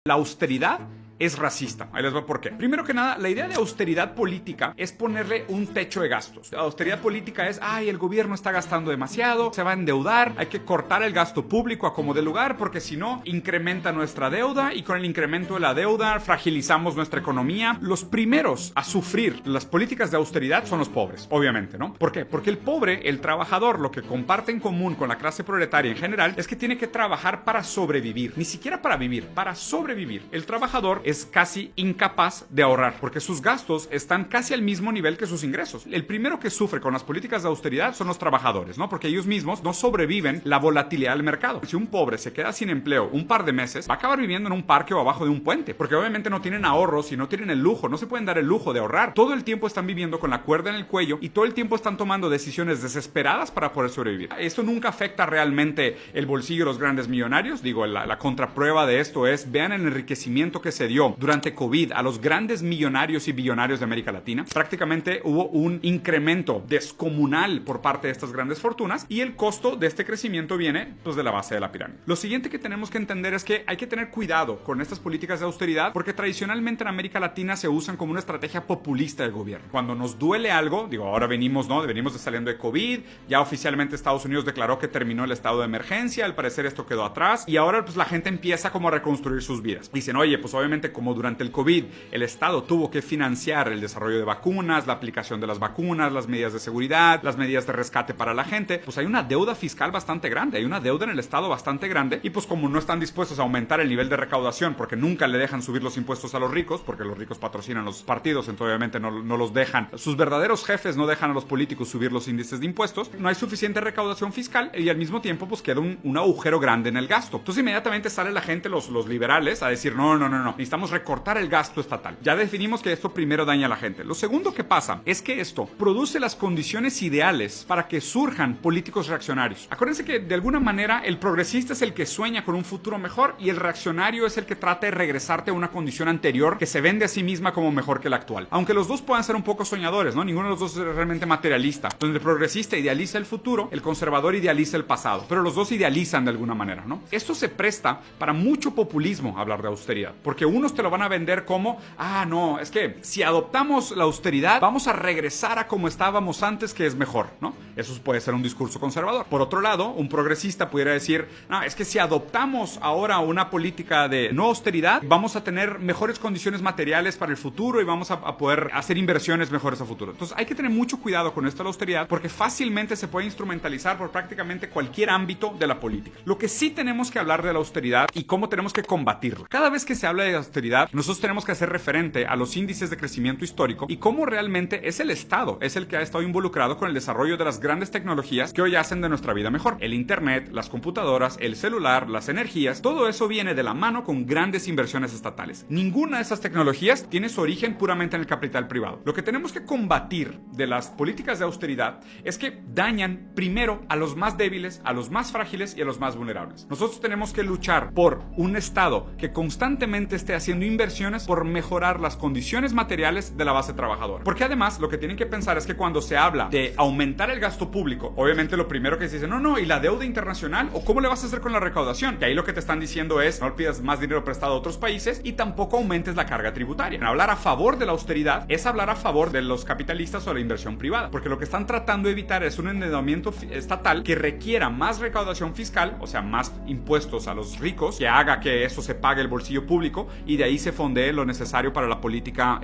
La austeridad es racista. Ahí les va por qué. Primero que nada, la idea de austeridad política es ponerle un techo de gastos. La austeridad política es, el gobierno está gastando demasiado, se va a endeudar, hay que cortar el gasto público a como dé lugar, porque si no, incrementa nuestra deuda y con el incremento de la deuda fragilizamos nuestra economía. Los primeros a sufrir las políticas de austeridad son los pobres, obviamente, ¿no? ¿Por qué? Porque el pobre, el trabajador, lo que comparte en común con la clase proletaria en general es que tiene que trabajar para sobrevivir, ni siquiera para vivir, para sobrevivir. El trabajador es casi incapaz de ahorrar, porque sus gastos están casi al mismo nivel que sus ingresos. El primero que sufre con las políticas de austeridad son los trabajadores, ¿no? Porque ellos mismos no sobreviven la volatilidad del mercado. Si un pobre se queda sin empleo un par de meses, va a acabar viviendo en un parque o abajo de un puente, porque obviamente no tienen ahorros y no tienen el lujo, no se pueden dar el lujo de ahorrar. Todo el tiempo están viviendo con la cuerda en el cuello y todo el tiempo están tomando decisiones desesperadas para poder sobrevivir. Esto nunca afecta realmente el bolsillo de los grandes millonarios. Digo, la contraprueba de esto es, vean el enriquecimiento que se dio durante COVID a los grandes millonarios y billonarios de América Latina. Prácticamente hubo un incremento descomunal por parte de estas grandes fortunas y el costo de este crecimiento viene pues de la base de la pirámide. Lo siguiente que tenemos que entender es que hay que tener cuidado con estas políticas de austeridad porque tradicionalmente en América Latina se usan como una estrategia populista del gobierno. Cuando nos duele algo, digo, ahora venimos de saliendo de COVID, ya oficialmente Estados Unidos declaró que terminó el estado de emergencia, al parecer esto quedó atrás y ahora pues la gente empieza como a reconstruir sus vidas. Dicen, oye, pues obviamente como durante el COVID el Estado tuvo que financiar el desarrollo de vacunas, la aplicación de las vacunas, las medidas de seguridad, las medidas de rescate para la gente, pues hay una deuda fiscal bastante grande, hay una deuda en el Estado bastante grande y pues como no están dispuestos a aumentar el nivel de recaudación porque nunca le dejan subir los impuestos a los ricos, porque los ricos patrocinan los partidos, entonces obviamente no los dejan, sus verdaderos jefes no dejan a los políticos subir los índices de impuestos, no hay suficiente recaudación fiscal y al mismo tiempo pues queda un agujero grande en el gasto. Entonces inmediatamente sale la gente, los liberales, a decir no, necesitamos recortar el gasto estatal. Ya definimos que esto primero daña a la gente. Lo segundo que pasa es que esto produce las condiciones ideales para que surjan políticos reaccionarios. Acuérdense que de alguna manera el progresista es el que sueña con un futuro mejor y el reaccionario es el que trata de regresarte a una condición anterior que se vende a sí misma como mejor que la actual. Aunque los dos puedan ser un poco soñadores, ¿no? Ninguno de los dos es realmente materialista. Donde el progresista idealiza el futuro, el conservador idealiza el pasado, pero los dos idealizan de alguna manera, ¿no? Esto se presta para mucho populismo hablar de austeridad, porque unos te lo van a vender como, no, es que si adoptamos la austeridad vamos a regresar a como estábamos antes, que es mejor, ¿no? Eso puede ser un discurso conservador. Por otro lado, un progresista pudiera decir, no, es que si adoptamos ahora una política de no austeridad, vamos a tener mejores condiciones materiales para el futuro y vamos a poder hacer inversiones mejores a futuro. Entonces hay que tener mucho cuidado con esto de la austeridad porque fácilmente se puede instrumentalizar por prácticamente cualquier ámbito de la política. Lo que sí tenemos que hablar de la austeridad y cómo tenemos que combatirla. Cada vez que se habla de austeridad, nosotros tenemos que hacer referente a los índices de crecimiento histórico y cómo realmente es el Estado, es el que ha estado involucrado con el desarrollo de las grandes tecnologías que hoy hacen de nuestra vida mejor. El internet, las computadoras, el celular, las energías, todo eso viene de la mano con grandes inversiones estatales. Ninguna de esas tecnologías tiene su origen puramente en el capital privado. Lo que tenemos que combatir de las políticas de austeridad es que dañan primero a los más débiles, a los más frágiles y a los más vulnerables. Nosotros tenemos que luchar por un Estado que constantemente esté haciendo inversiones por mejorar las condiciones materiales de la base trabajadora. Porque además lo que tienen que pensar es que cuando se habla de aumentar el gasto público, obviamente lo primero que se dice, no, ¿y la deuda internacional? ¿O cómo le vas a hacer con la recaudación? Que ahí lo que te están diciendo es, no pidas más dinero prestado a otros países y tampoco aumentes la carga tributaria. Hablar a favor de la austeridad es hablar a favor de los capitalistas o la inversión privada, porque lo que están tratando de evitar es un endeudamiento estatal que requiera más recaudación fiscal, o sea, más impuestos a los ricos, que haga que eso se pague el bolsillo público y de ahí se fondee lo necesario para la política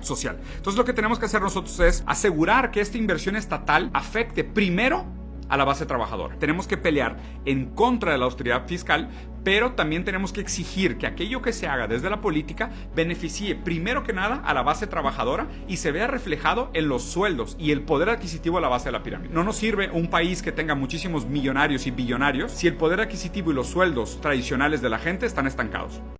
social. Entonces lo que tenemos que hacer nosotros es asegurar que esta inversión estatal afecte primero a la base trabajadora. Tenemos que pelear en contra de la austeridad fiscal, pero también tenemos que exigir que aquello que se haga desde la política beneficie primero que nada a la base trabajadora y se vea reflejado en los sueldos y el poder adquisitivo a la base de la pirámide. No nos sirve un país que tenga muchísimos millonarios y billonarios si el poder adquisitivo y los sueldos tradicionales de la gente están estancados.